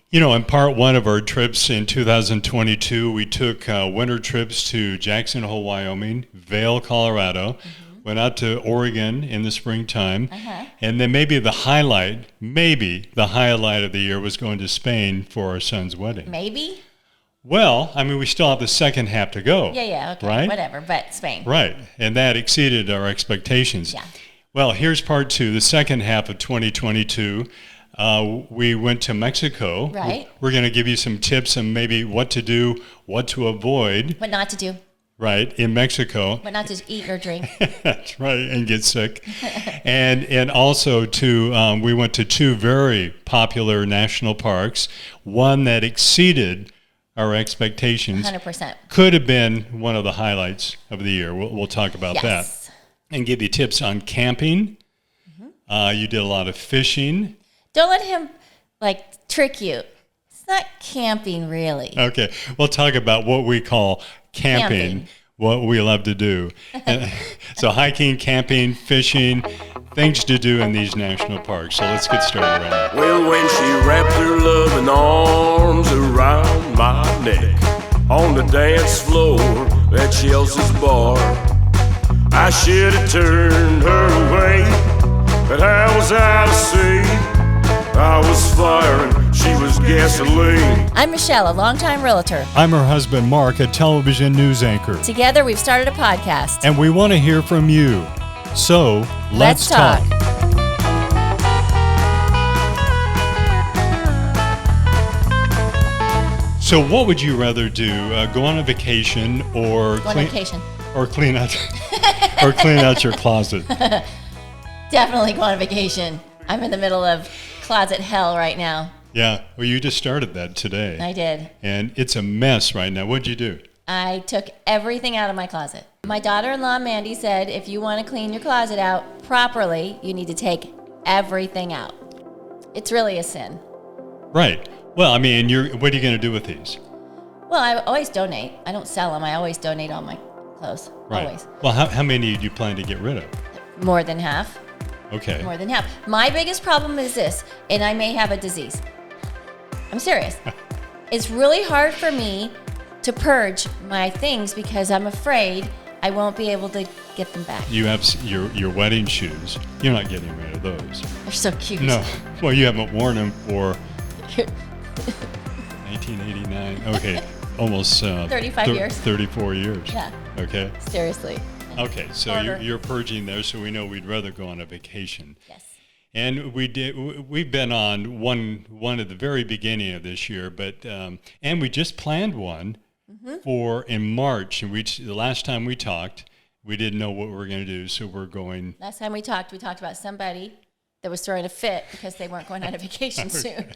You know, in part one of our trips in 2022, we took winter trips to Jackson Hole, Wyoming, Vail, Colorado, went out to Oregon in the springtime, and then maybe the highlight of the year was going to Spain for our son's wedding. Maybe? Well, I mean, we still have the second half to go. Yeah, okay, right? Whatever, but Spain. Right, and that exceeded our expectations. Yeah. Well, here's part two, the second half of 2022. We went to Mexico. Right. We're going to give you some tips on maybe what to do, what to avoid. What not to do. Right, in Mexico. What not to eat or drink. That's right, and get sick. and also we went to two very popular national parks, one that exceeded our expectations. 100%. Could have been one of the highlights of the year. We'll talk about Yes. that. And give you tips on camping. You did a lot of fishing. Don't let him, trick you. It's not camping, really. Okay, we'll talk about what we call camping. What we love to do. So hiking, camping, fishing, things to do in these national parks. So let's get started right now. Well, when she wrapped her loving arms around my neck on the dance floor at Chelsea's bar, I should have turned her away, but I was out of sea. I was firing, she was gasoline. I'm Michelle, a longtime realtor. I'm her husband, Mark, a television news anchor. Together, we've started a podcast. And we want to hear from you. So, let's talk. So what would you rather do? Go on a vacation or clean out your closet? Definitely go on a vacation. I'm in the middle of closet hell right now. Yeah, well, you just started that today. I did. And it's a mess right now. What'd you do? I took everything out of my closet. My daughter-in-law, Mandy, said if you want to clean your closet out properly, you need to take everything out. It's really a sin. Right. Well, I mean, what are you going to do with these? Well, I always donate. I don't sell them. I always donate all my clothes. Right. Always. Well, how many do you plan to get rid of? More than half. Okay. More than half. My biggest problem is this, and I may have a disease. I'm serious. It's really hard for me to purge my things because I'm afraid I won't be able to get them back. You have your wedding shoes. You're not getting rid of those. They're so cute. No. Well, you haven't worn them for 1989. Okay. Almost 35 years. 34 years. Yeah. Okay. Seriously. Okay, so you're purging there, so we know we'd rather go on a vacation. Yes. And we've been on one at the very beginning of this year, but and we just planned one for in March. And the last time we talked, we didn't know what we were going to do, so we're going. Last time we talked about somebody that was throwing a fit because they weren't going on a vacation soon,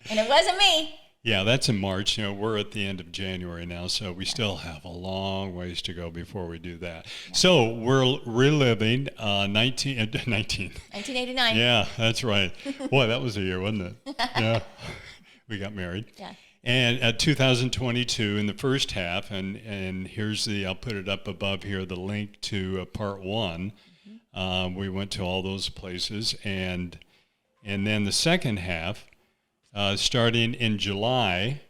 and it wasn't me. Yeah, that's in March. You know, we're at the end of January now, so we still have a long ways to go before we do that. Yeah. So we're reliving 1989. Yeah, that's right. Boy, that was a year, wasn't it? Yeah, we got married. Yeah. And at 2022 in the first half, and here's I'll put it up above here, the link to part one. We went to all those places, and then the second half. Starting in July,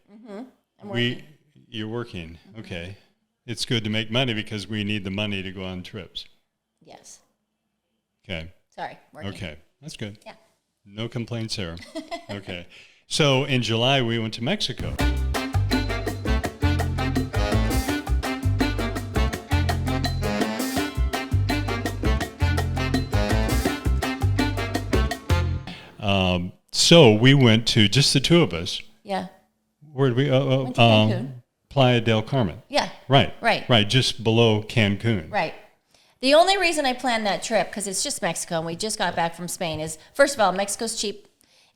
you're working. Okay. It's good to make money because we need the money to go on trips. Yes. Okay. Sorry, working. Okay, that's good. Yeah. No complaints there. Okay. So in July, we went to Mexico. So we went to just the two of us. Yeah. Where did we? Went to Cancun. Playa del Carmen. Yeah. Right. Just below Cancun. Right. The only reason I planned that trip, because it's just Mexico and we just got back from Spain, is first of all, Mexico's cheap,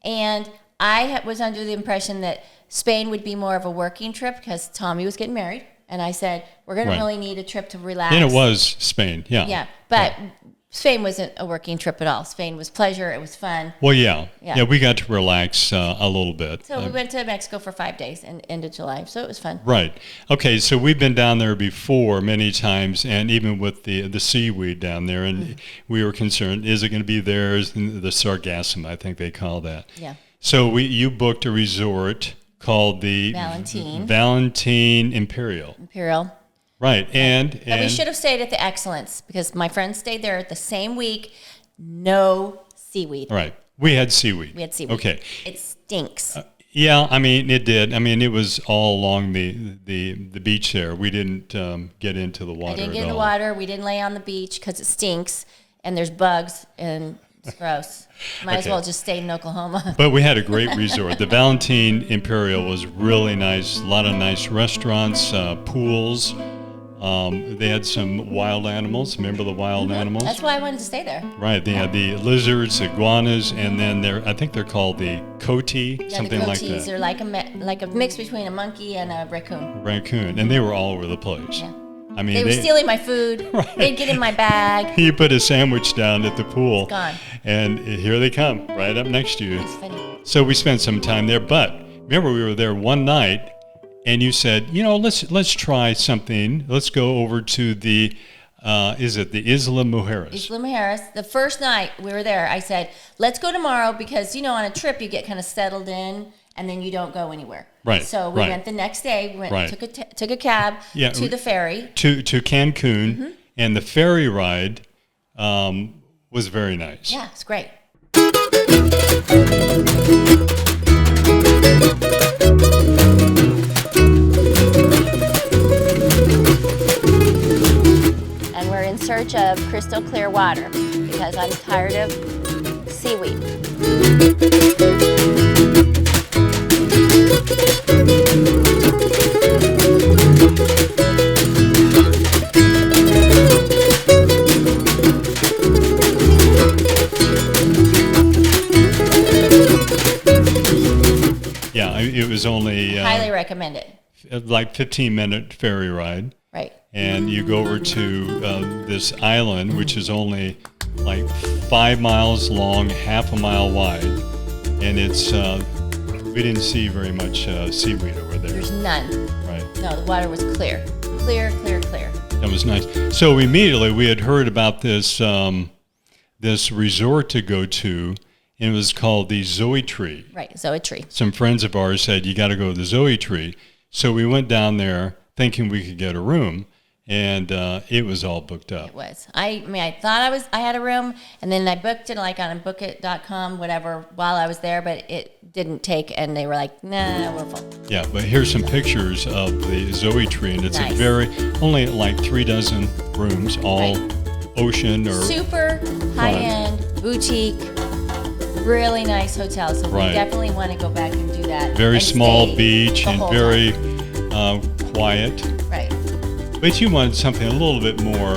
and I was under the impression that Spain would be more of a working trip because Tommy was getting married, and I said we're going to really need a trip to relax. And it was Spain. Yeah. Yeah, but. Yeah. Spain wasn't a working trip at all. Spain was pleasure. It was fun. Well, yeah, we got to relax a little bit. So we went to Mexico for 5 days and end of July, so it was fun. Right. Okay, so we've been down there before many times, and even with the seaweed down there, and we were concerned, is it going to be there? Is the sargassum, I think they call that. Yeah. So you booked a resort called the Valentin Imperial. Right, and we should have stayed at the Excellence because my friends stayed there the same week. No seaweed. Right, we had seaweed. Okay, it stinks. Yeah, I mean it did. I mean it was all along the beach there. We didn't get into the water. I didn't get in the water. We didn't lay on the beach because it stinks and there's bugs and it's gross. Might as well just stay in Oklahoma. But we had a great resort. The Valentin Imperial was really nice. A lot of nice restaurants, pools. They had some wild animals. Remember the wild animals? That's why I wanted to stay there. Right. They had the lizards, iguanas, and then I think they're called the coati, something like that. They're like a mix between a monkey and a raccoon. And they were all over the place. Yeah. I mean, they were stealing my food. Right. They'd get in my bag. You put a sandwich down at the pool. It's gone. And here they come, right up next to you. It's funny. So we spent some time there. But remember, we were there one night. And you said, let's try something. Let's go over to the, is it the Isla Mujeres? Isla Mujeres. The first night we were there, I said, let's go tomorrow because, on a trip you get kind of settled in and then you don't go anywhere. Right. So we went the next day. We went took a cab to the ferry. To Cancun. And the ferry ride was very nice. Yeah, it's great. And we're in search of crystal clear water because I'm tired of seaweed. Yeah, it was only highly recommend it. Like 15-minute ferry ride. Right. And you go over to this island, which is only like 5 miles long, half a mile wide, and it's we didn't see very much seaweed over there. There's none. Right. No, the water was clear. Clear. That was nice. So immediately we had heard about this this resort to go to, and it was called the Zoetry. Right, Zoetry. Some friends of ours said, you got to go to the Zoetry. So we went down there thinking we could get a room, and it was all booked up. It was. I thought I had a room, and then I booked it like on bookit.com, whatever, while I was there, but it didn't take, and they were like, nah, we're full. Yeah, but here's some pictures of the Zoetry, and it's nice. only like 3 dozen rooms, all ocean or super high-end, boutique, really nice hotel. So we definitely want to go back and do that. Very small beach and very quiet. Right. But you wanted something a little bit more,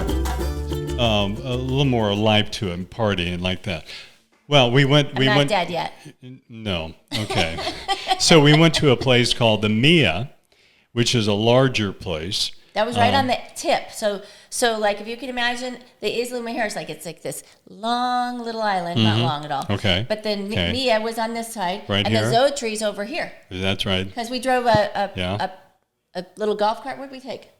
a little more life to it, partying like that. Well, we went. I'm not dead yet. No. Okay. So we went to a place called the Mia, which is a larger place. That was right on the tip. So like if you can imagine the Isla Mujeres, like it's like this long little island, not long at all. Okay. But then Mia was on this side, right and here? the Zoetry's over here. That's right. Because we drove a little golf cart. What did we take?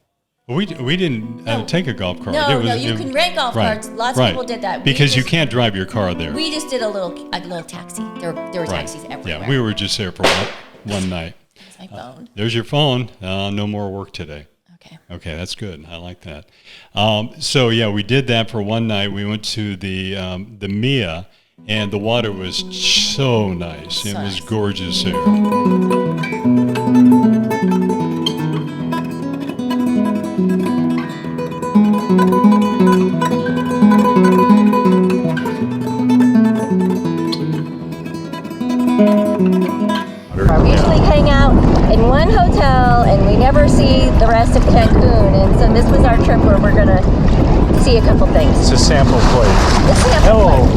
We didn't take a golf cart. No, you can rent golf carts. Lots of people did that. Because you can't drive your car there. We just did a little taxi. There were taxis everywhere. Yeah, we were just there for one night. There's my phone. There's your phone. No more work today. Okay, that's good. I like that. So yeah, we did that for one night. We went to the Mia, and the water was so nice. It was gorgeous there. We usually hang out in one hotel and we never see the rest of Cancun, and so this was our trip where we're gonna see a couple things. It's a sample place.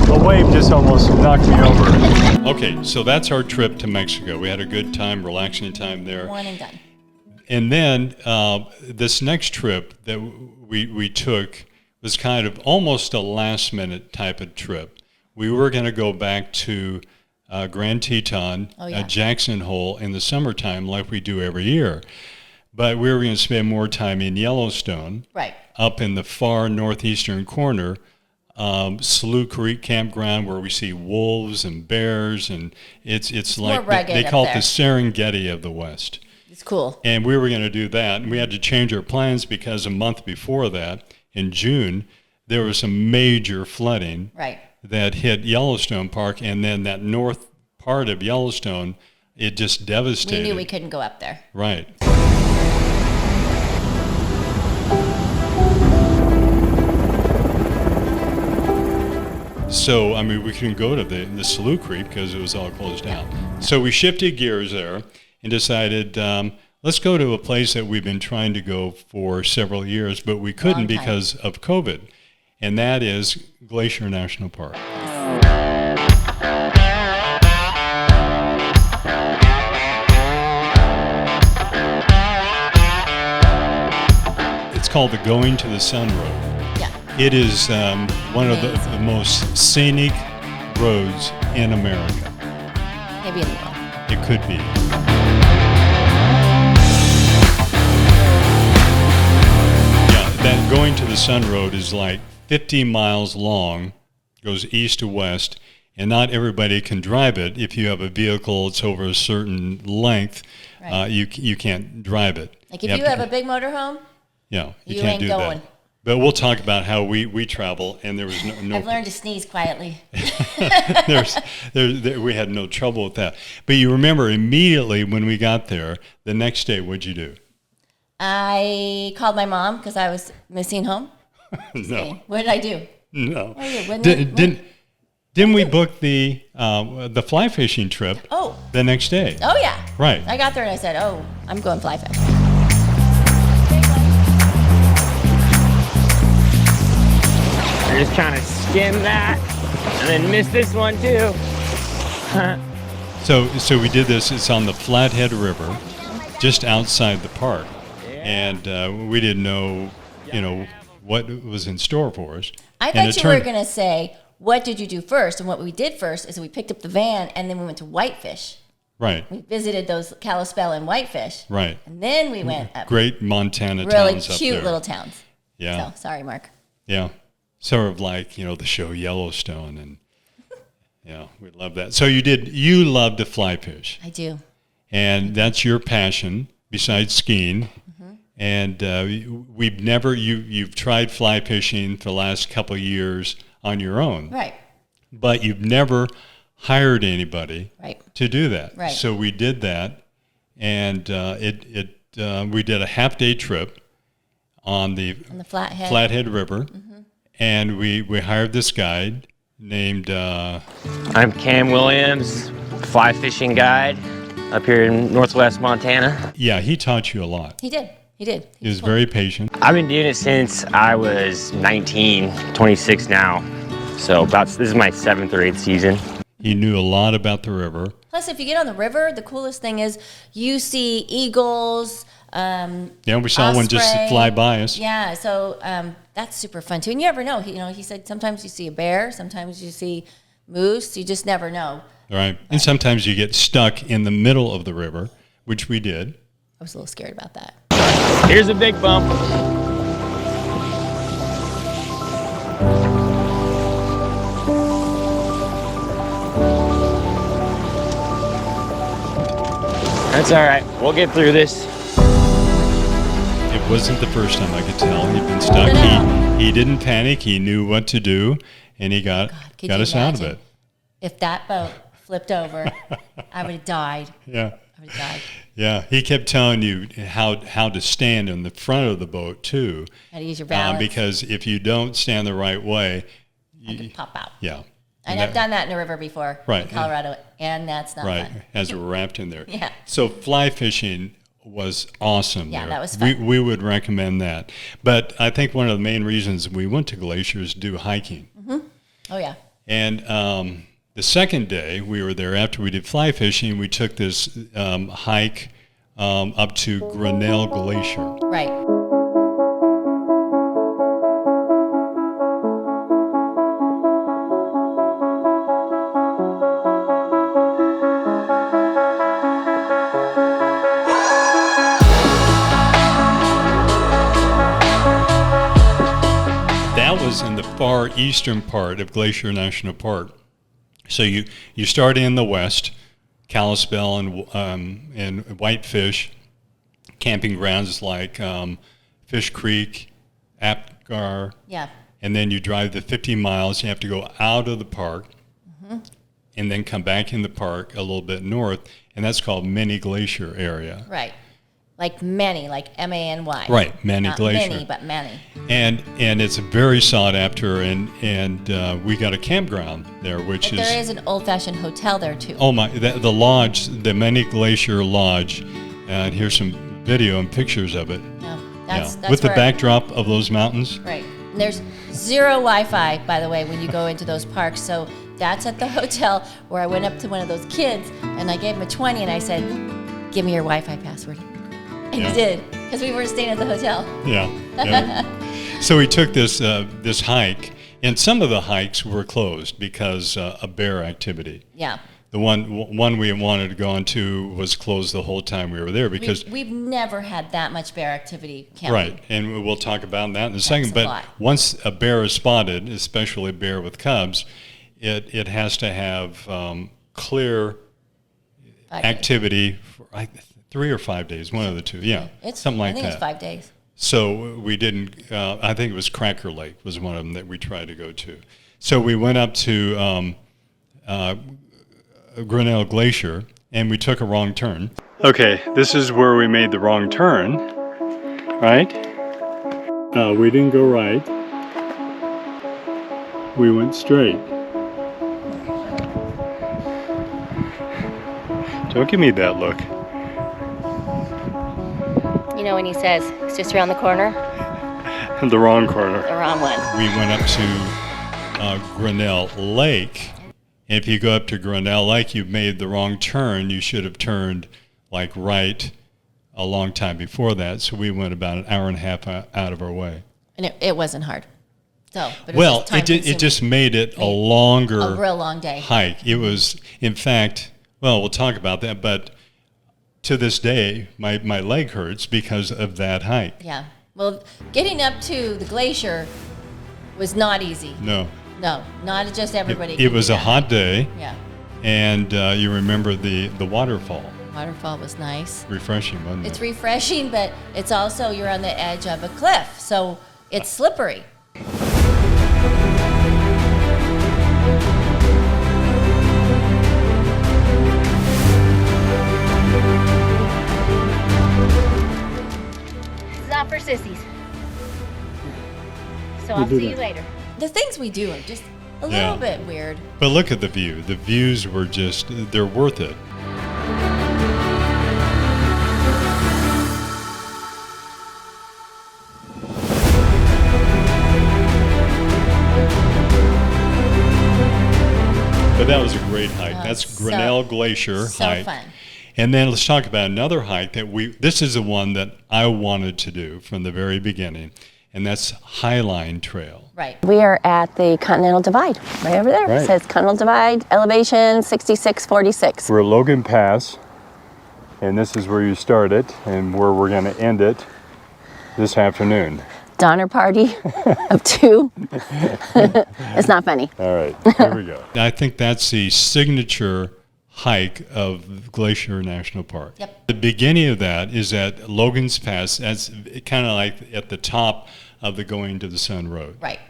The wave just almost knocked me over. Okay, so that's our trip to Mexico. We had a good time, relaxing time there. One and done. And then this next trip that we took was kind of almost a last minute type of trip. We were going to go back to Grand Teton, Jackson Hole in the summertime like we do every year. But we were going to spend more time in Yellowstone, right, up in the far northeastern corner Slough Creek campground where we see wolves and bears, and it's like rugged they up call it there. the Serengeti of the West. It's cool. And we were going to do that, and we had to change our plans because a month before that, in June, there was some major flooding Right. that hit Yellowstone Park, and then that north part of Yellowstone, it just We devastated. knew we couldn't go up there. Right. So, I mean, we couldn't go to the Slough Creek because it was all closed down. So we shifted gears there and decided, let's go to a place that we've been trying to go for several years, but we couldn't Long time. because of COVID, and that is Glacier National Park. It's called the Going to the Sun Road. Yeah. It is one of the Amazing. most scenic roads in America. Maybe in the world. It could be. Yeah, that Going to the Sun Road is like 50 miles long, goes east to west, and not everybody can drive it. If you have a vehicle that's over a certain length, Right. you can't drive it. Like if you have a big motorhome, Yeah, you You can't ain't do going. that. But we'll talk about how we travel, and there was no I've learned to sneeze quietly. we had no trouble with that. But you remember immediately when we got there, the next day, what'd you do? I called my mom because I was missing home. No, What did I do? no. Oh, yeah, when Didn't we book the fly fishing trip Oh, the next day? oh yeah. Right. I got there and I said, "Oh, I'm going fly fish." I just kind of skim that and then miss this one too. So we did this. It's on the Flathead River, just outside the park, and we didn't know, what was in store for us. I And it thought you were turned- going to say, "What did you do first?" And what we did first is we picked up the van and then we went to Whitefish. Right, We visited those Kalispell and Whitefish, right. and then we went up. Great Montana Really towns up cute there. little towns. Yeah, So sorry, Mark. yeah. Sort of like the show Yellowstone, and yeah, we love that. So you love to fly fish, I do. and that's your passion besides skiing. And you've tried fly fishing for the last couple of years on your own, Right. but you've never hired anybody Right. to do that. Right. So we did that, and we did a half-day trip on the On the Flathead. Flathead River, and we hired this guide named I'm Cam Williams, fly fishing guide up here in northwest Montana. he taught you a lot. He did. He did. He was very patient. I've been doing it since I was 19, 26 now. So this is my 7th or 8th season. He knew a lot about the river. Plus, if you get on the river, the coolest thing is you see eagles. Yeah, we saw one just Osprey. fly by us. Yeah, so that's super fun too. And you never know. He said sometimes you see a bear, sometimes you see moose. You just never know. Right. And sometimes you get stuck in the middle of the river, which we did. I was a little scared about that. Here's a big bump. That's all right. We'll get through this. It wasn't the first time, I could tell. He'd been stuck. No. He didn't panic. He knew what to do, and he got Could got you us out of imagine it. if that boat flipped over? I would have died. Yeah. I would have died. Yeah. He kept telling you how to stand in the front of the boat, too. How to use your balance. Because if you don't stand the right way, I could pop out. yeah. And I've done that in a river before, Right. in Colorado, and that's not Right, fun. as we're wrapped in there. Yeah. So fly fishing was awesome. Yeah, there. that was fun. We would recommend that. But I think one of the main reasons we went to Glacier is to do hiking. Oh yeah. And the second day we were there, after we did fly fishing, we took this hike up to Grinnell Glacier. Right. That was is in the far eastern part of Glacier National Park. So you start in the west, Kalispell and Whitefish, camping grounds like Fish Creek, Apgar, Yeah. and then you drive the 50 miles. You have to go out of the park and then come back in the park a little bit north, and that's called Many Glacier area. Right. Like many, like M-A-N-Y. Right, Many Not Glacier. many, but many. And it's very sought after, and we got a campground there, which But there is an old-fashioned hotel there, too. oh my, the lodge, the Many Glacier Lodge, and here's some video and pictures of it. Yeah. That's With the where- backdrop of those mountains. Right. And there's zero Wi-Fi, by the way, when you go into those parks. So that's at the hotel where I went up to one of those kids, and I gave him a 20, and I said, give me your Wi-Fi password. And Yeah. he did, because we were staying at the hotel. Yeah. So we took this hike, and some of the hikes were closed because of bear activity. Yeah. The one we wanted to go on to was closed the whole time we were there because We've never had that much bear activity camping. right, and we'll talk about that in a second. a But lot. once a bear is spotted, especially a bear with cubs, it has to have clear 5 days. activity for 3 or 5 days, one of the two. Yeah, something like I think that. it's 5 days. So we didn't. I think it was Cracker Lake was one of them that we tried to go to. So we went up to Grinnell Glacier, and we took a wrong turn. Okay, this is where we made the wrong turn, right? We didn't go right. We went straight. Don't give me that look. You know when he says, it's just around the corner? The wrong corner. The wrong one. We went up to Grinnell Lake. And if you go up to Grinnell Lake, you've made the wrong turn. You should have turned like right a long time before that. So we went about an hour and a half out of our way. And it wasn't hard. So, but Well, was just it just made it a longer a real long day. hike. It was, in fact, well, we'll talk about that, but to this day, my leg hurts because of that hike. Yeah. Well, getting up to the glacier was not easy. No. No, not just everybody. It can was do a that. hot day, Yeah. and you remember the waterfall. Waterfall was nice. Refreshing, wasn't It's it? refreshing, but it's also, you're on the edge of a cliff, so it's slippery. It's not for sissies. So I'll see you later. The things we do are just a Yeah. little bit weird. But look at the view. The views were just, they're worth it. But that was a great hike. That's so- Grinnell Glacier So hike. fun. And then let's talk about another hike that this is the one that I wanted to do from the very beginning, and that's Highline Trail. Right. We are at the Continental Divide, right over there. Right. It says Continental Divide, elevation 6646. We're at Logan Pass, and this is where you start it and where we're going to end it this afternoon. Donner party of 2. It's not funny. All right, here we go. I think that's the signature hike of Glacier National Park. Yep. The beginning of that is at Logan's Pass. That's kind of like at the top of the Going to the Sun Road. Right.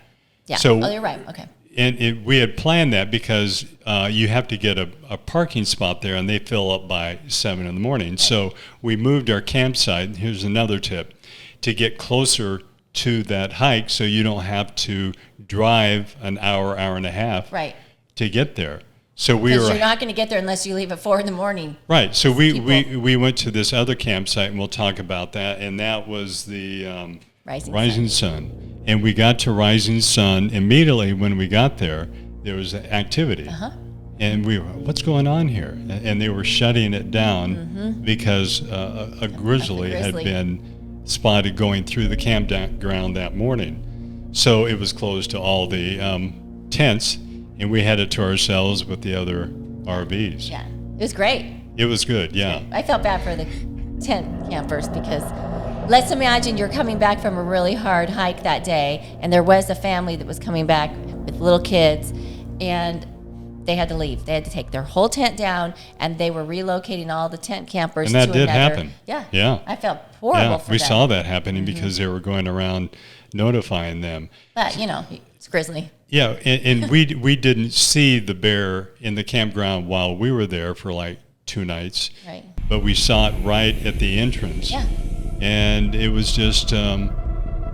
Yeah. So- oh, you're right. Okay. And we had planned that because you have to get a parking spot there, and they fill up by 7 in the morning. So we moved our campsite, and here's another tip, to get closer to that hike so you don't have to drive an hour and a half Right. to get there. So we Because were you're not going to get there unless you leave at 4 in the morning. right. So we people. went to this other campsite, and we'll talk about that. And that was the Rising Sun. And we got to Rising Sun immediately when we got there. There was activity, and we were, what's going on here? And they were shutting it down because a grizzly had grizzly. been spotted going through the campground that morning. So it was closed to all the tents, and we had it to ourselves with the other RVs. Yeah. It was great. It was good, yeah. I felt bad for the tent campers because let's imagine you're coming back from a really hard hike that day, and there was a family that was coming back with little kids, and they had to leave. They had to take their whole tent down, and they were relocating all the tent campers And that to did another. happen. Yeah. Yeah. I felt horrible for we them. saw that happening because they were going around notifying them. But, you know, it's grizzly. Yeah, and we didn't see the bear in the campground while we were there for like 2 nights. Right. But we saw it right at the entrance. Yeah. And it was just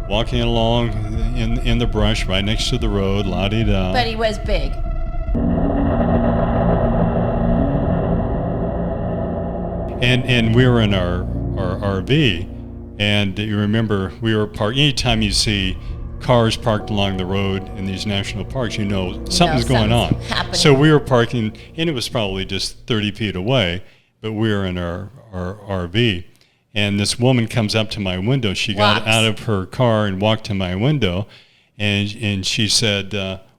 walking along in the brush right next to the road, la-di-da. But he was big. And we were in our RV, and you remember we were parked. Anytime you see cars parked along the road in these national parks, you know something's going on. happening. So we were parking, and it was probably just 30 feet away, but we were in our RV. And this woman comes up to my window. She got out of her car and walked to my window, and she said,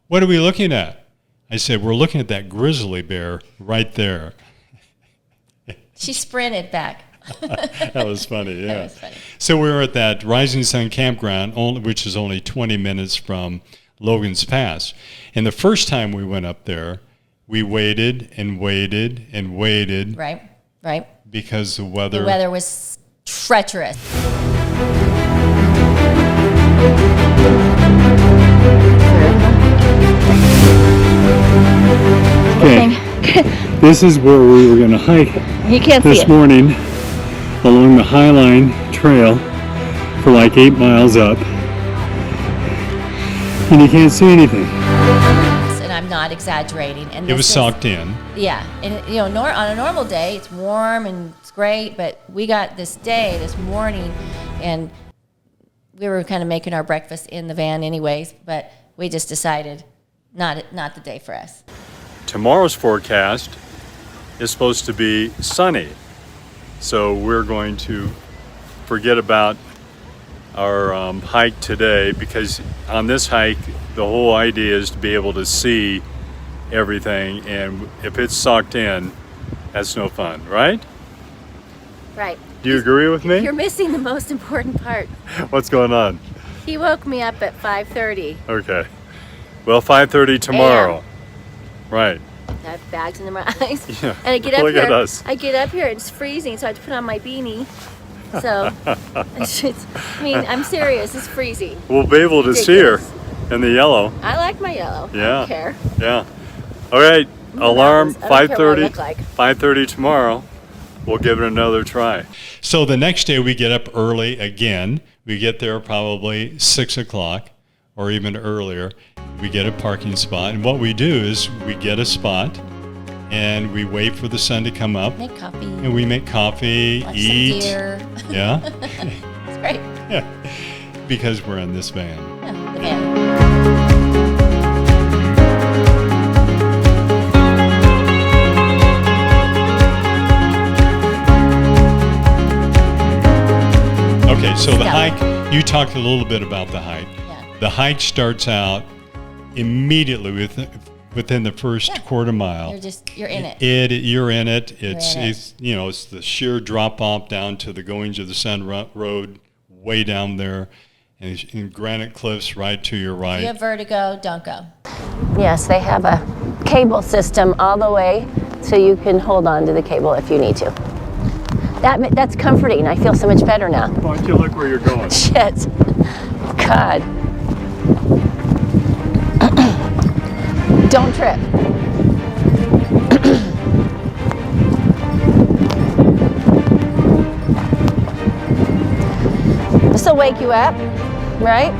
"What are we looking at?" I said, "We're looking at that grizzly bear right there." She sprinted back. That was funny, yeah. That was funny. So we were at that Rising Sun campground, which is only 20 minutes from Logan's Pass. And the first time we went up there, we waited and waited and waited. Right. Because the The weather was treacherous. Okay, this is where we were going to hike You can't see this it. morning along the Highline trail for like 8 miles up. And you can't see anything. And I'm not exaggerating. And It was this is- socked in. Yeah, and you know, on a normal day, it's warm and it's great, but we got this morning, and we were kind of making our breakfast in the van anyways, but we just decided not the day for us. Tomorrow's forecast is supposed to be sunny. So we're going to forget about our hike today, because on this hike, the whole idea is to be able to see everything, and if it's socked in, that's no fun, right? Right. Do you agree with me? You're missing the most important part. What's going on? He woke me up at 5:30. Okay. Well, 5:30 tomorrow. Right. I have bags under my eyes. Yeah. And I get up Look here. at us. I get up here, it's freezing, so I have to put on my beanie. So, I'm serious. It's freezing. We'll be able to see her in the yellow. I like my yellow. I Yeah. don't care. Yeah. All right. Alarm I don't care what I 5:30. look like. 5:30 tomorrow. We'll give it another try. So the next day we get up early again. We get there probably 6 o'clock or even earlier. We get a parking spot, and what we do is we get a spot and we wait for the sun to come up, Make coffee, and we make coffee, watch eat. some deer. Yeah. It's great. Yeah. Because we're in this van. Yeah, the van. Okay, so the Stellar. hike, you talked a little bit about the hike. Yeah. The hike starts out immediately within the first quarter mile. You're in it. You're in it. It's in it. it's it's the sheer drop off down to the Goings of the Sun road, way down there, and it's in granite cliffs right to your If right. you have vertigo, don't go. Yes, they have a cable system all the way, so you can hold on to the cable if you need to. That's comforting. I feel so much better now. Why don't you look where you're going? Shit. God. Don't trip. This will wake you up, right?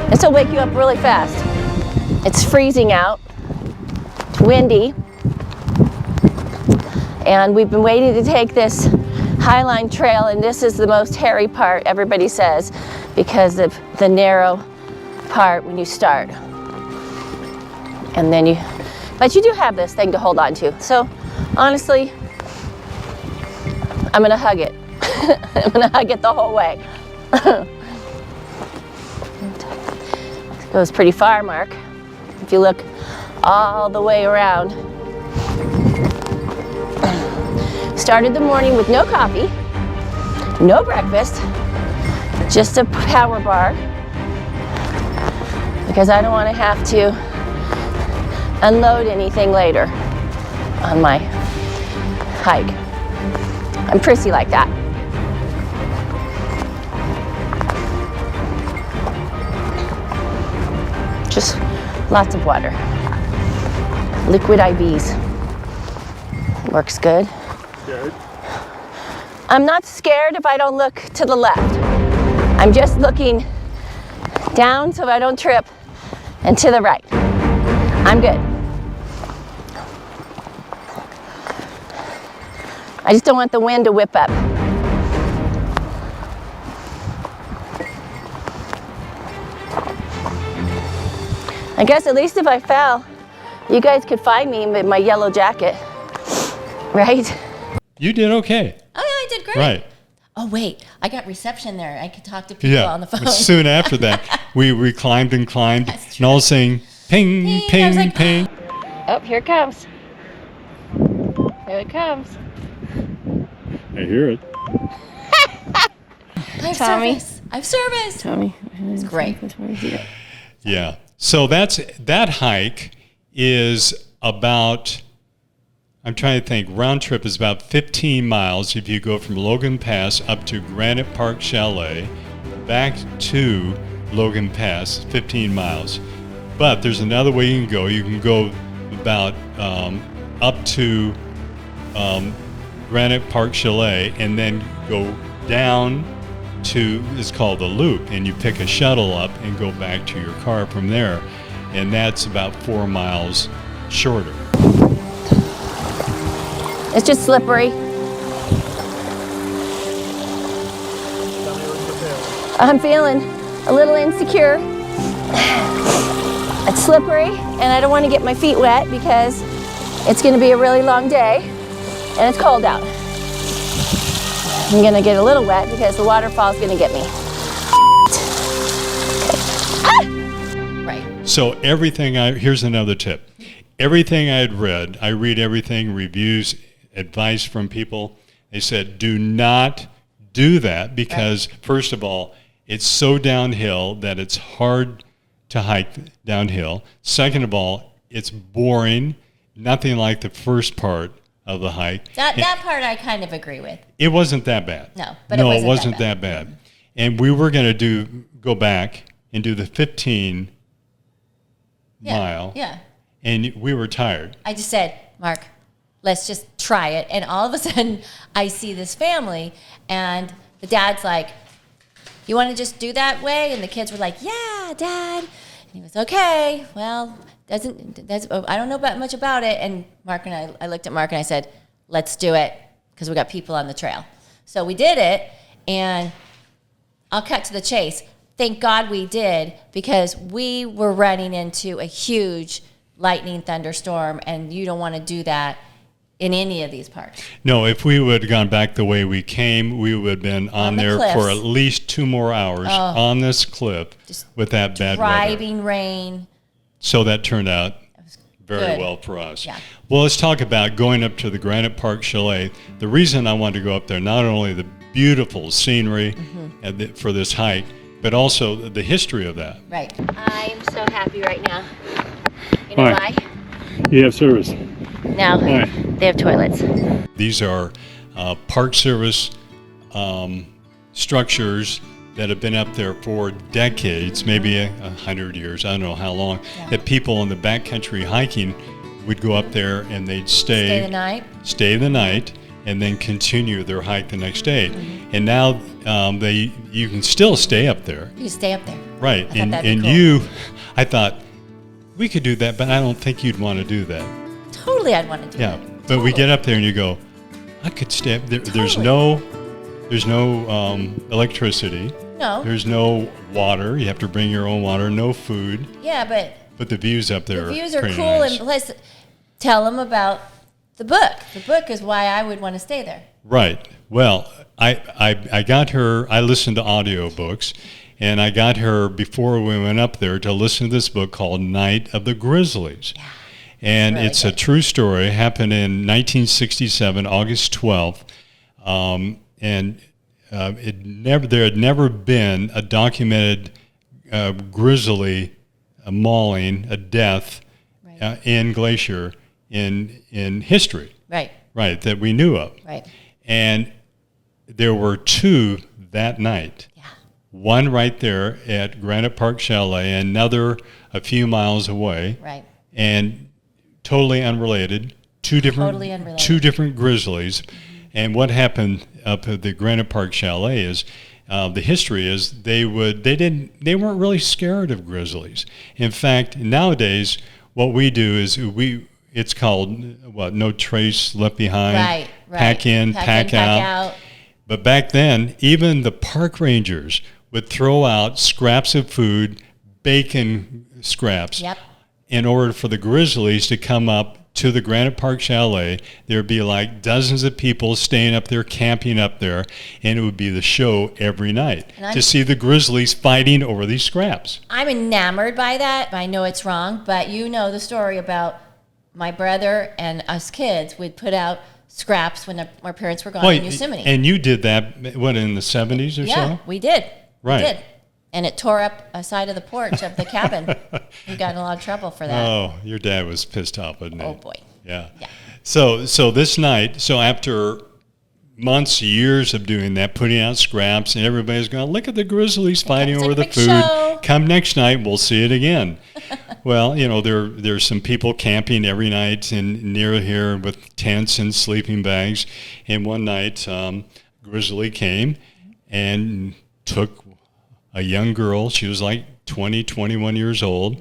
This will wake you up really fast. It's freezing out, windy, and we've been waiting to take this Highline trail, and this is the most hairy part, everybody says, because of the narrow part when you start. And then but you do have this thing to hold on to. So honestly, I'm gonna hug it. I'm gonna hug it the whole way. It goes pretty far, Mark. If you look all the way around. started the morning with no coffee, no breakfast, just a power bar, because I don't want to have to unload anything later on my hike. I'm prissy like that. Just lots of water. Liquid IVs. Works good. Good. I'm not scared if I don't look to the left. I'm just looking down so I don't trip, and to the right. I'm good. I just don't want the wind to whip up. I guess at least if I fell, you guys could find me in my yellow jacket, right? You did okay. Oh, yeah, I did great. Right. Oh, wait, I got reception there. I could talk to people on the phone. But soon after that, we climbed and climbed, That's and all of a sudden, ping, Ping. I ping, was like, ping. Oh, here it comes. Here it comes. I hear it. I have Tommy. service. I have service. Tommy. It's great. Yeah. So that hike is about, I'm trying to think, round trip is about 15 miles if you go from Logan Pass up to Granite Park Chalet, back to Logan Pass, 15 miles. But there's another way you can go. You can go about up to Granite Park Chalet and then go down to, it's called the Loop, and you pick a shuttle up and go back to your car from there. And that's about 4 miles shorter. It's just slippery. I'm feeling a little insecure. It's slippery, and I don't want to get my feet wet because it's going to be a really long day, and it's cold out. I'm going to get a little wet because the waterfall is going to get me. Right. So here's another tip. Everything I had read, I read everything, reviews, advice from people. They said, do not do that because, first of all, it's so downhill that it's hard to hike downhill. Second of all, it's boring, nothing like the first part of the hike. That part I kind of agree with. It wasn't that bad. No, but no, it wasn't that bad. And we were going to go back and do the 15 mile. Yeah. And we were tired. I just said, Mark, let's just try it. And all of a sudden, I see this family, and the dad's like, you want to just do that way? And the kids were like, yeah, Dad. And he was, okay, well, I don't know much about it. And Mark and I looked at Mark and I said, let's do it because we got people on the trail. So we did it, and I'll cut to the chase. Thank God we did, because we were running into a huge lightning thunderstorm, and you don't want to do that in any of these parks. No, if we would have gone back the way we came, we would have been on the there cliffs. for at least 2 more hours on this cliff with that bad weather. Driving rain. So that turned out very good. well for us. Yeah. Well, let's talk about going up to the Granite Park Chalet. The reason I wanted to go up there, not only the beautiful scenery for this hike, but also the history of that. Right. I'm so happy right now. You know Why? why? You have service. No, they have toilets. These are Park Service structures that have been up there for decades, maybe 100 years, I don't know how long, that people in the backcountry hiking would go up there and they'd stay the night, and then continue their hike the next day. And now you can still stay up there. You stay up there. Right. I thought that'd be cool. I thought, we could do that, but I don't think you'd want to do that. Totally, I'd want to do that. Yeah, but we get up there and you go, I could stay up there. There's no electricity. No. There's no water. You have to bring your own water. No food. Yeah, But the views up there the views are pretty cool, nice. and plus, tell them about the book. The book is why I would want to stay there. Right. Well, I got her. I listened to audiobooks, and I got her before we went up there to listen to this book called Night of the Grizzlies. Yeah. And really it's a good. true story. It happened in 1967, August 12th. There had never been a documented grizzly mauling, a death in Glacier in history. Right, that we knew of. Right. And there were 2 that night. Yeah. One right there at Granite Park Chalet, another a few miles away. Right. And totally unrelated. Two different grizzlies. And what happened up at the Granite Park Chalet is the history is they weren't really scared of grizzlies. In fact, nowadays what we do is it's called no trace left behind. Right. Pack in, pack out. But back then, even the park rangers would throw out scraps of food, bacon scraps. Yep. In order for the grizzlies to come up to the Granite Park Chalet, there would be like dozens of people staying up there, camping up there, and it would be the show every night to see the grizzlies fighting over these scraps. I'm enamored by that. I know it's wrong, but you know the story about my brother and us kids would put out scraps when our parents were gone in Yosemite. And you did that, in the 70s or so? Yeah, we did. Right. We did. And it tore up a side of the porch of the cabin. We got in a lot of trouble for that. Oh, your dad was pissed off, wasn't he? Oh, boy. Yeah. Yeah. So this night, after months, years of doing that, putting out scraps, and everybody's going, look at the grizzlies fighting over the food. Show. Come next night, we'll see it again. Well, there's some people camping every night near here with tents and sleeping bags. And one night, grizzly came and took a young girl. She was like 20, 21 years old,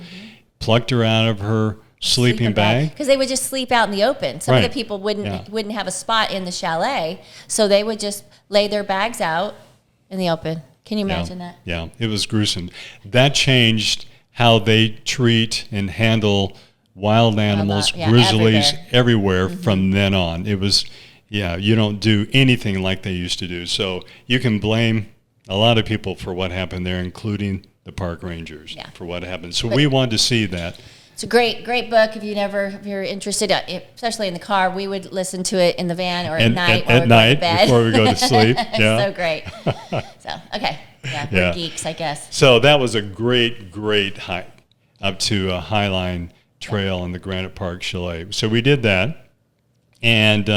plucked her out of her sleeping bag. Because they would just sleep out in the open. Some of Right. the people wouldn't have a spot in the chalet, so they would just lay their bags out in the open. Can you imagine that? Yeah, it was gruesome. That changed how they treat and handle wild animals, grizzlies, everywhere from then on. It was, you don't do anything like they used to do. So you can blame a lot of people for what happened there, including the park rangers for what happened. So we wanted to see that. It's a great book. If you're interested, especially in the car, we would listen to it in the van or at night while we're going to bed. Before we go to sleep. Yeah. So great. So okay, we're geeks, I guess. So that was a great hike up to a Highline trail in the Granite Park Chalet. So we did that, and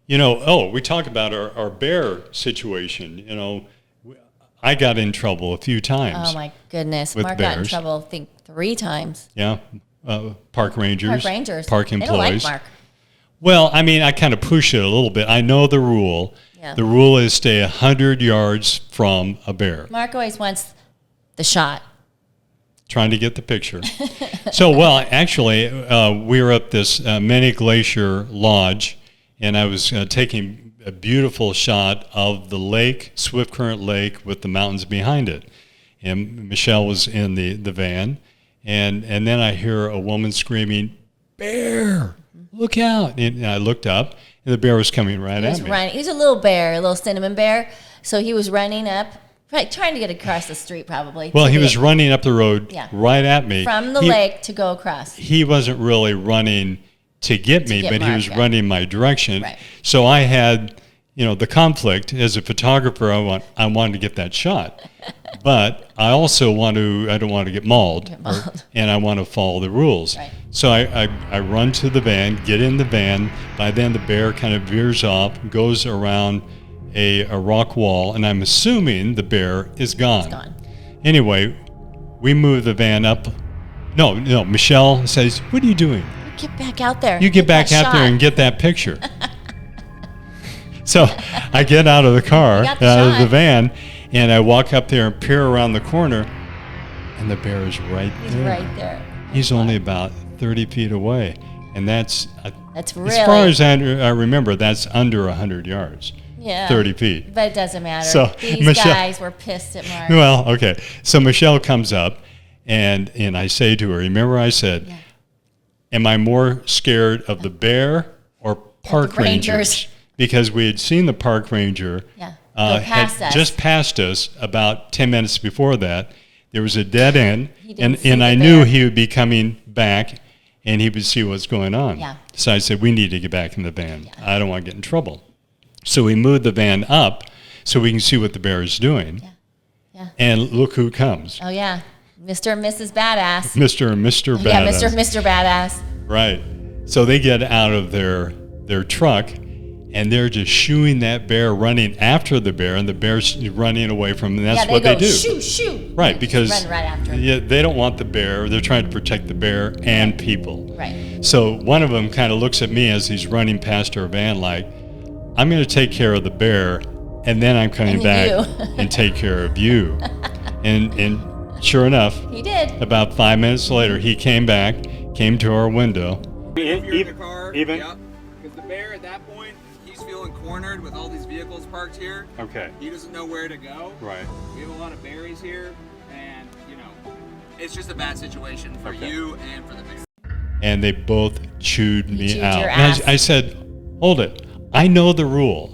we talk about our bear situation. I got in trouble a few times. Oh my goodness, with Mark got in bears. trouble, I think 3 times. Yeah, park rangers, park employees. They don't like Mark. Well, I mean, I kind of push it a little bit. I know the rule. Yeah. The rule is stay 100 yards from a bear. Mark always wants the shot. Trying to get the picture. Actually, we were at this mini glacier lodge, and I was taking a beautiful shot of the lake, Swift Current Lake, with the mountains behind it. And Michelle was in the van, and then I hear a woman screaming, "Bear! Look out!" And I looked up, and the bear was coming right at me. He was a little bear, a little cinnamon bear, so he was running up, trying to get across the street probably. Well, he was running up the road right at me. From the lake to go across. He wasn't really running to get me, but Mark, he was running my direction. Right. So I had, the conflict as a photographer. I wanted to get that shot, but I also I don't want to get mauled. And I want to follow the rules. Right. So I run to the van, get in the van. By then the bear kind of veers off, goes around a rock wall, and I'm assuming the bear is gone. It's gone. Anyway, we move the van up. No, Michelle says, "What are you doing? Get back out there. You get back out there and get that picture." So I get out of the car, out of the van, and I walk up there and peer around the corner, and the bear is right there. He's right there. He's only about 30 feet away, and that's really, as far as I remember, that's under 100 yards. Yeah. 30 feet. But it doesn't matter. So These guys were pissed at Mark. Well, okay. So Michelle comes up, and I say to her, remember I said, am I more scared of the bear or park rangers? Because we had seen the park ranger had just passed us about 10 minutes before that. There was a dead end, and I knew he would be coming back, and he would see what's going on. Yeah. So I said, we need to get back in the van. I don't want to get in trouble. So we moved the van up so we can see what the bear is doing. Yeah. Yeah. And look who comes. Oh, yeah. Mr. and Mrs. Badass. Mr. and Mr. Badass. Yeah, Mr. and Mr. Badass. Right. So they get out of their truck, and they're just shooing that bear, running after the bear, and the bear's running away from them. That's what they do. Shoo, shoo. Right, because run right after him. yeah, they don't want the bear. They're trying to protect the bear and people. Right. So one of them kind of looks at me as he's running past our van like, I'm going to take care of the bear, and then I'm coming And back you. and take care of you. And sure enough, He did. about 5 minutes later, he came back, came to our window. If you're in the car, yep. Because the bear at that point, he's feeling cornered with all these vehicles parked here. Okay. He doesn't know where to go. Right. We have a lot of berries here, and it's just a bad situation for Okay. you and for the bear. And they both chewed me chewed out. your And ass. I said, hold it. I know the rule.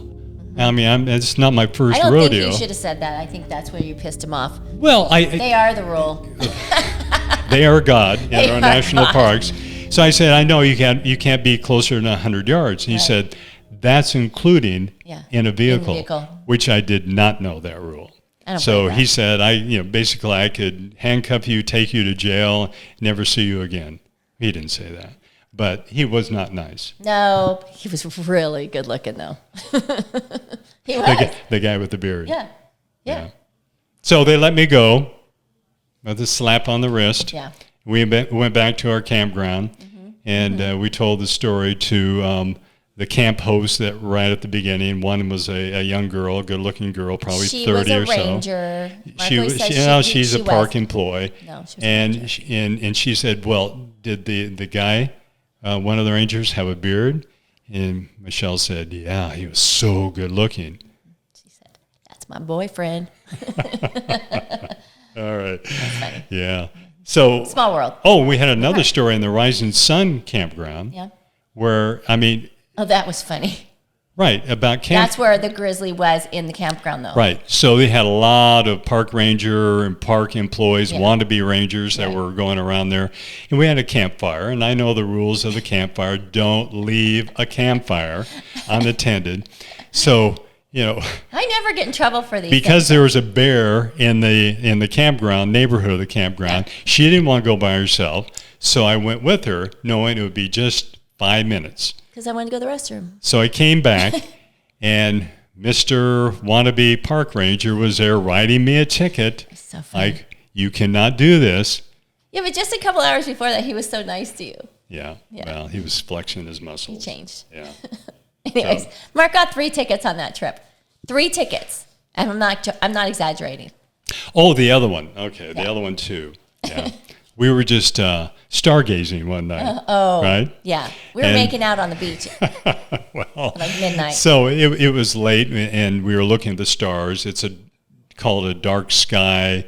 I mean, it's not my first I don't rodeo. think you should have said that. I think that's where you pissed him off. Well, They are the rule. they are God in They our are national God. parks. So I said, I know you can't be closer than 100 yards. And he Right. said, that's including Yeah, in a vehicle, vehicle. which I did not know that rule. I don't So believe he that. said, basically I could handcuff you, take you to jail, never see you again. He didn't say that, but he was not nice. No, he was really good looking, though. He was. The guy with the beard. Yeah. Yeah. So they let me go with a slap on the wrist. Yeah. We went back to our campground, and we told the story to the camp host that right at the beginning. One was a young girl, a good-looking girl, probably She 30 or was a so. ranger. She Marco was, said she's she a park was. employee. No, she was a and ranger. she said, well, did the guy, one of the rangers, have a beard? And Michelle said, yeah, he was so good-looking. She said, "That's my boyfriend." All right. That's funny. Yeah. So, Small world. oh, we had another story in the Rising Sun campground Yeah. where, Oh, that was funny. right, about camp. That's where the grizzly was in the campground, though. Right. So they had a lot of park ranger and park employees, Yeah. wannabe rangers that Yeah. were going around there. And we had a campfire, and I know the rules of the campfire. Don't leave a campfire unattended. So, I never get in trouble for these because things. there was a bear in the campground, neighborhood of the campground, she didn't want to go by herself. So I went with her, knowing it would be just 5 minutes. Because I wanted to go to the restroom. So I came back, and Mr. Wannabe Park Ranger was there writing me a ticket. So funny. Like, you cannot do this. Yeah, but just a couple hours before that, he was so nice to you. Yeah. Yeah. Well, he was flexing his He muscles. changed. Yeah. Anyways, Mark got 3 tickets on that trip. 3 tickets. And I'm not exaggerating. Oh, the other one. Okay, the Yeah. other one too. Yeah. We were just stargazing one night. Right? Yeah. We were And- making out on the beach Well, like midnight. so it was late, and we were looking at the stars. It's called a dark sky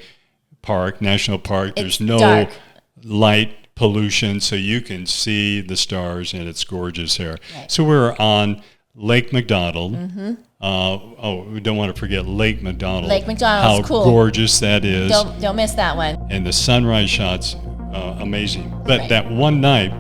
park, national park. There's It's no dark. light pollution, so you can see the stars, and it's gorgeous there. Right. So we were on Lake McDonald. We don't want to forget Lake McDonald. Lake McDonald's how cool. gorgeous that is. Don't miss that one. And the sunrise shots, amazing. But Right. that one night,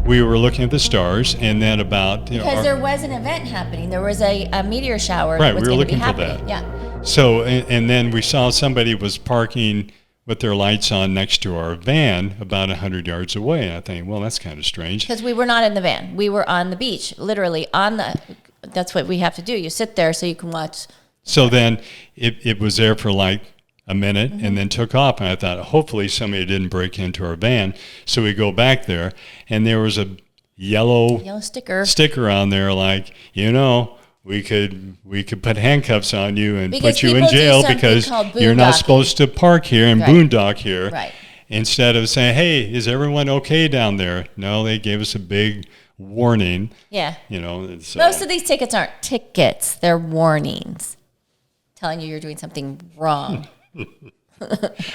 we were looking at the stars, and then Because there was an event happening. There was a meteor shower Right, that was we were going to be looking for happening. that. Yeah. So, and then we saw somebody was parking with their lights on next to our van about 100 yards away. And I think, well, that's kind of strange. Because we were not in the van. We were on the beach, literally that's what we have to do. You sit there so you can watch. So then it was there for like a minute Mm-hmm. and then took off. And I thought, hopefully somebody didn't break into our van. So we go back there, and there was a yellow sticker on there like, we could put handcuffs on you and Because put you in people do jail something because called you're not boondocking. supposed to park here and Right. boondock here. Right. Instead of saying, hey, is everyone okay down there? No, they gave us a big warning. Yeah. It's, Most of these tickets aren't tickets. They're warnings telling you you're doing something wrong.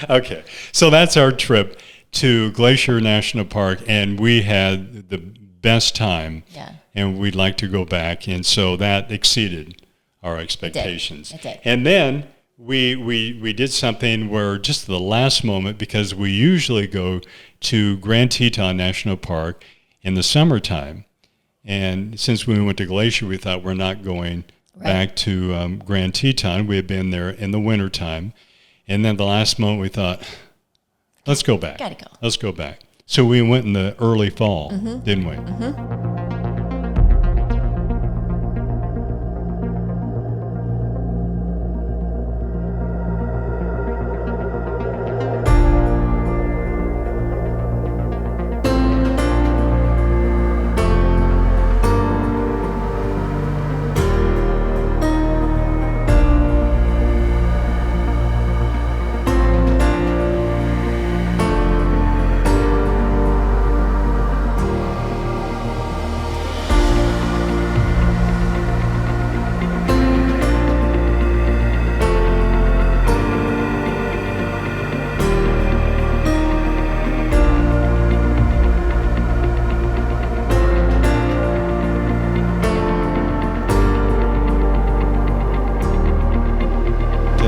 okay. So that's our trip to Glacier National Park, and we had the best time. Yeah. And we'd like to go back, and so that exceeded our expectations. It did. And then we did something where just at the last moment, because we usually go to Grand Teton National Park in the summertime. And since we went to Glacier, we thought we're not going back to Grand Teton. We had been there in the wintertime. And then the last moment we thought, let's go back. Gotta go. Let's go back. So we went in the early fall, didn't we?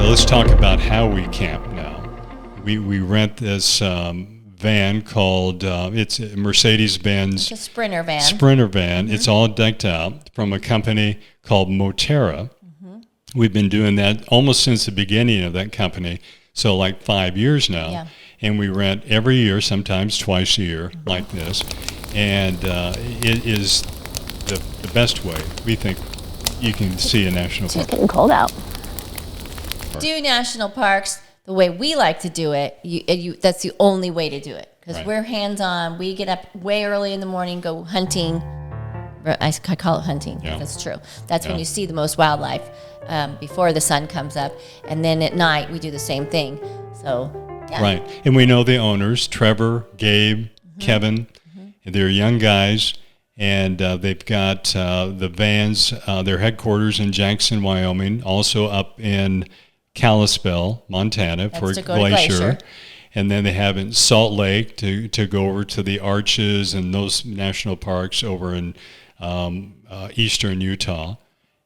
Let's talk about how we camp now. We rent this van called, it's a Mercedes-Benz. It's a Sprinter van. Sprinter van. It's all decked out from a company called Moterra. We've been doing that almost since the beginning of that company, so like 5 years now. Yeah. And we rent every year, sometimes twice a year, like this. And it is the best way, we think, you can see a national park. It's getting cold out. Do national parks the way we like to do it. That's the only way to do it, because we're hands-on. We get up way early in the morning, go hunting. I call it hunting. Yeah. That's true. That's when you see the most wildlife before the sun comes up. And then at night, we do the same thing. So, yeah. Right. And we know the owners, Trevor, Gabe, Kevin. They're young guys, and they've got the vans, their headquarters in Jackson, Wyoming, also up in Kalispell, Montana, That's for to go to Glacier. Glacier. And then they have in Salt Lake to go over to the Arches and those national parks over in eastern Utah.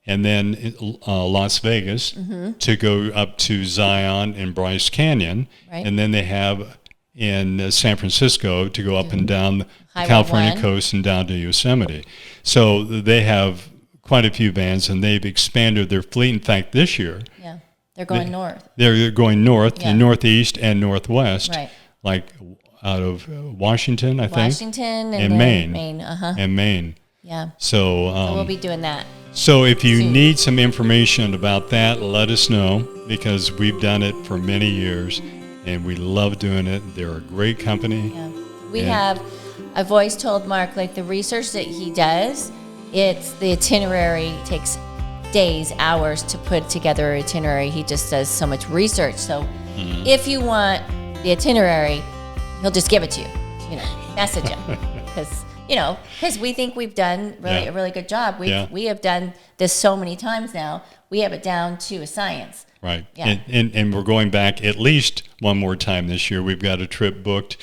And then Las Vegas to go up to Zion and Bryce Canyon. Right. And then they have in San Francisco to go up and down the Highway California 1. coast and down to Yosemite. So they have quite a few vans, and they've expanded their fleet. In fact, this year, Yeah. They're going north. they're going north, Yeah. and northeast, and northwest, Right. like out of Washington, I think, Washington and and then Maine. Maine. and Maine. Yeah. So, So we'll be doing that. so if you soon. need some information about that, let us know, because we've done it for many years, and we love doing it. They're a great company. Yeah. We Yeah. I've always told Mark, like the research that he does, it's the itinerary takes days, hours to put together an itinerary. He just does so much research. So if you want the itinerary, he'll just give it to you, message him. Because we think we've done a really good job. We have done this so many times now. We have it down to a science. Right. Yeah. And we're going back at least one more time this year. We've got a trip booked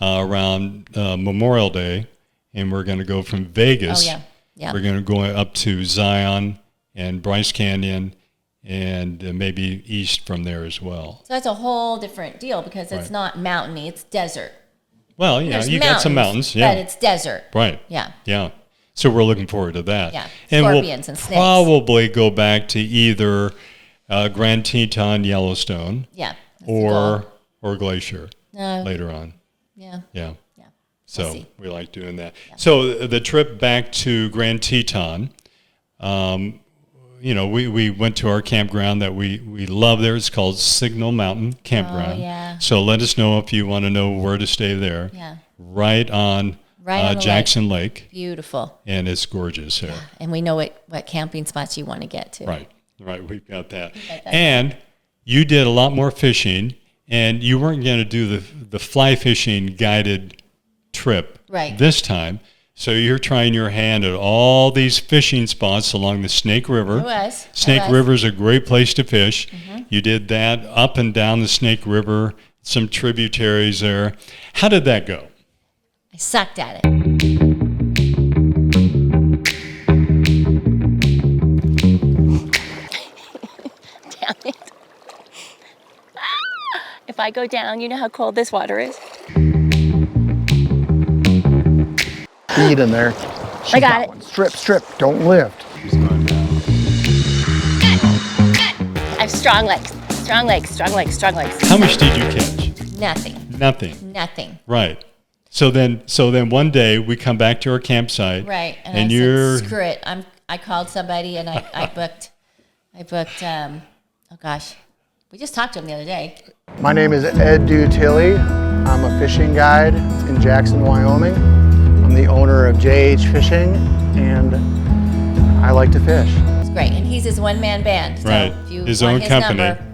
around Memorial Day, and we're going to go from Vegas. Oh, yeah. Yeah. We're going to go up to Zion and Bryce Canyon, and maybe east from there as well. So that's a whole different deal, because it's not mountainy, it's desert. Well, yeah, There's you got some mountains. Yeah. But it's desert. Right. Yeah. Yeah. So we're looking forward to that. Yeah. And Scorpions we'll and snakes. probably go back to either Grand Teton, Yellowstone, Yeah. That's the goal. or Glacier No. later on. Yeah. Yeah. Yeah. So see. we like doing that. So the trip back to Grand Teton, we went to our campground that we love there. It's called Signal Mountain Campground. Oh, yeah. So let us know if you want to know where to stay there. Yeah. Right on, Right on the Jackson Lake. Beautiful. And it's gorgeous there. And we know what camping spots you want to get to. Right. We've got that. got that. And you did a lot more fishing, and you weren't going to do the fly fishing guided trip Right. this time. So you're trying your hand at all these fishing spots along the Snake River. I was. Snake River is a great place to fish. You did that up and down the Snake River, some tributaries there. How did that go? I sucked at it. Damn it. if I go down, you know how cold this water is? Feet in there. I got it. One. Strip, don't lift. I have strong legs. How much did you catch? Nothing. Right. So then one day we come back to our campsite. Right. And I you're said, screw it. I called somebody and I booked, oh gosh, we just talked to him the other day. My name is Ed Dutilly. I'm a fishing guide in Jackson, Wyoming. I'm the owner of JH Fishing, and I like to fish. It's great. And he's his one-man band. So right. if you His want own his company. number,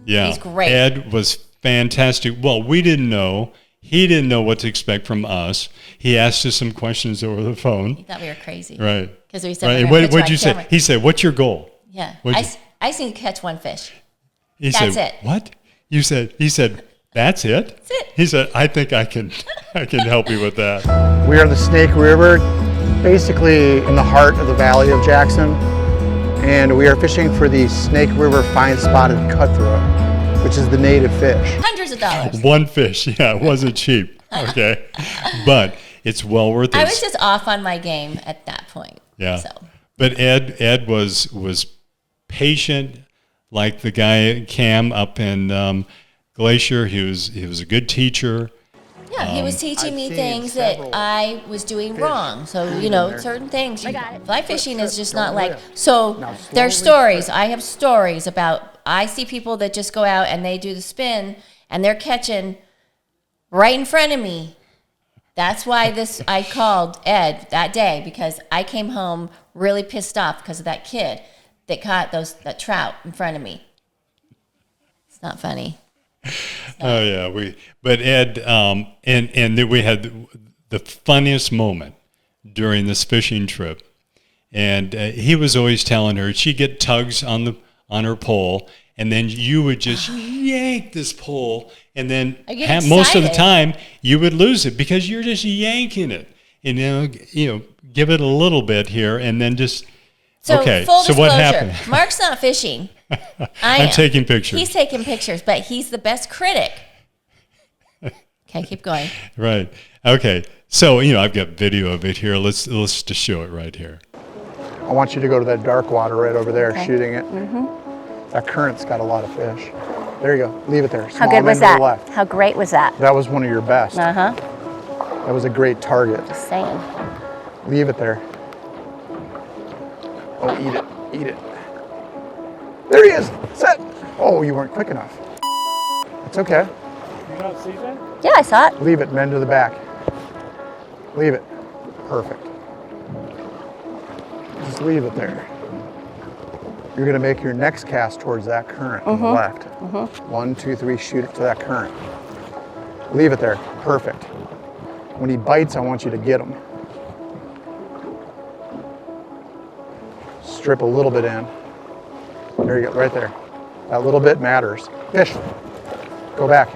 Yeah. he's great. Ed was fantastic. Well, we didn't know. He didn't know what to expect from us. He asked us some questions over the phone. He thought we were crazy. Right. Because we said, Right. we're What gonna did catch you on say? camera. He said, "What's your goal?" Yeah. What'd you- I just need to catch one fish. He That's said, it. "What?" He said, "That's it?" That's it. He said, "I think I can help you with that." We are in the Snake River, basically in the heart of the Valley of Jackson, and we are fishing for the Snake River fine spotted cutthroat, which is the native fish. Hundreds of dollars. One fish. Yeah, it wasn't cheap. Okay. But it's well worth it. I was just off on my game at that point. Yeah. So. But Ed was patient, like the guy Cam up in Glacier. He was a good teacher. Yeah, he was teaching I've me seen things that several I was doing fish wrong. So, in there. certain things. got it. Fly fishing is just Don't not like, lift. so Now there's slowly stories. I have stories about, I see people that just go out and they do the spin and they're catching right in front of me. That's why I called Ed that day, because I came home really pissed off because of that kid that caught that trout in front of me. It's not funny. Oh yeah, but Ed and then we had the funniest moment during this fishing trip, and he was always telling her she'd get tugs on her pole, and then you would just yank this pole, and then I get most of the excited. time you would lose it because you're just yanking it, and give it a little bit here, and then just So okay. full So disclosure, what happened? Mark's not fishing. I'm am. taking pictures. He's taking pictures, but he's the best critic. Okay, keep going. Right. Okay. So I've got video of it here. Let's just show it right here. I want you to go to that dark water right over there, Okay. shooting it. That current's got a lot of fish. There you go. Leave it there. How Small good was end to that? the left. How great was that? That was one of your best. Uh-huh. That was a great target. Just saying. Leave it there. Oh, eat it. There he is. Set. Oh, you weren't quick enough. It's okay. Yeah, I saw it. Leave it, men to the back. Leave it. Perfect. Just leave it there. You're going to make your next cast towards that current on the left. 1, 2, 3, shoot it to that current. Leave it there. Perfect. When he bites, I want you to get him. Strip a little bit in. There you go, right there. That little bit matters. Fish. Go back.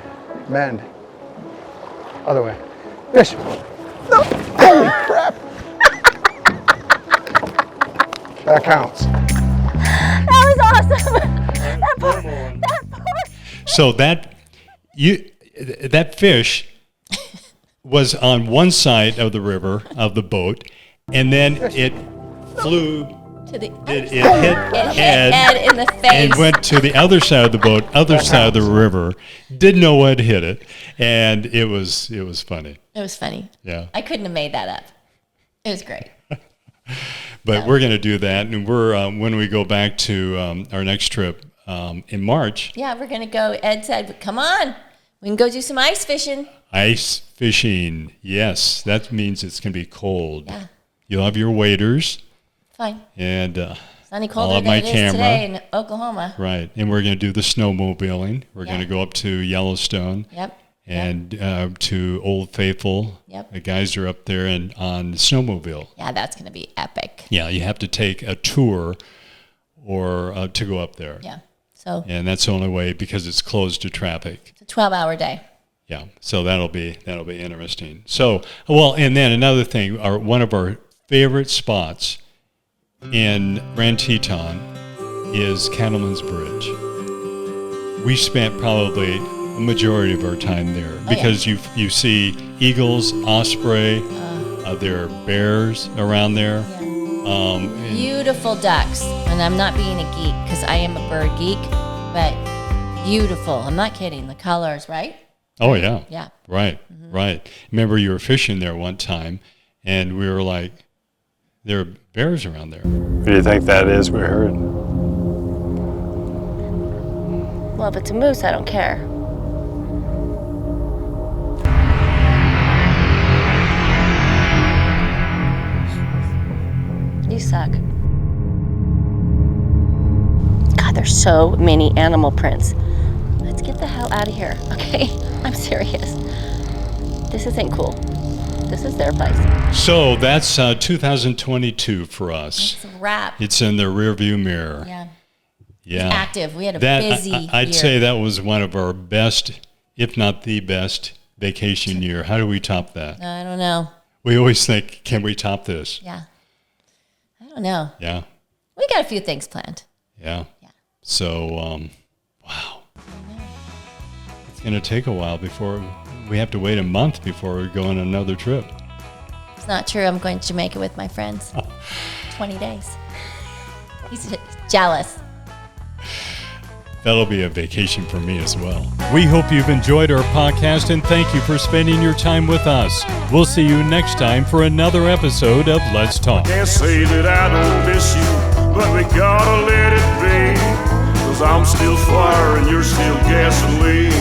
Mend. Other way. Fish. No. Holy crap. That counts. That was awesome. that part. So that fish was on one side of the river of the boat, and then it flew. To the It it hit hit Ed Ed in the face. and went to the other side of the boat, other side of the river. Didn't know what hit it, and it was funny. It was funny. Yeah. I couldn't have made that up. It was great. But we're going to do that, and we're when we go back to our next trip in March. Yeah, we're gonna go. Ed said, "Come on, we can go do some ice fishing." Ice fishing, yes, that means it's going to be cold. Yeah. You'll have your waders Fine. and Sunny I'll colder have than my it is camera. today in Oklahoma. right, and we're going to do the snowmobiling. We're going to Yeah. go up to Yellowstone Yep. and to Old Faithful. Yep. The guys are up there and on the snowmobile. Yeah, that's gonna be epic. Yeah, you have to take a tour or to go up there. Yeah. So And that's the only way because it's closed to traffic. it's a 12-hour day. Yeah, so that'll be interesting. So, well, and then another thing, one of our favorite spots in Grand Teton is Cattleman's Bridge. We spent probably a majority of our time there because you see eagles, osprey, there are bears around there. Beautiful ducks, and I'm not being a geek because I am a bird geek, but beautiful. I'm not kidding. The colors, right? Oh yeah. Yeah. Right. Right. Remember, you were fishing there one time, and we were like, there are bears around there. What do you think that is we heard? Well, if it's a moose, I don't care. You suck. God, there's so many animal prints. Let's get the hell out of here, okay? I'm serious. This isn't cool. This is their place. So that's 2022 for us. It's a wrap. It's in the rearview mirror. Yeah. Yeah. Active. We had a busy I'd year. say that was one of our best, if not the best, vacation year. How do we top that? I don't know. We always think, can we top this? Yeah. I don't know. Yeah. We got a few things planned. Yeah. Yeah. So, wow. It's going to take a while before we have to wait a month before we go on another trip. It's not true. I'm going to Jamaica with my friends. 20 days. He's jealous. That'll be a vacation for me as well. We hope you've enjoyed our podcast and thank you for spending your time with us. We'll see you next time for another episode of Let's Talk. Can't say that I don't miss you, but we gotta let it be. 'Cause I'm still fire and you're still gasoline.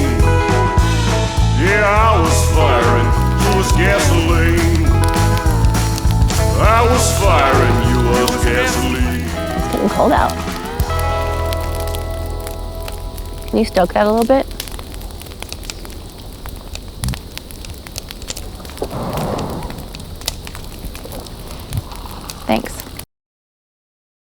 Yeah, I was fire and you was gasoline. I was fire and you was gasoline. It's getting cold out. Can you stoke that a little bit?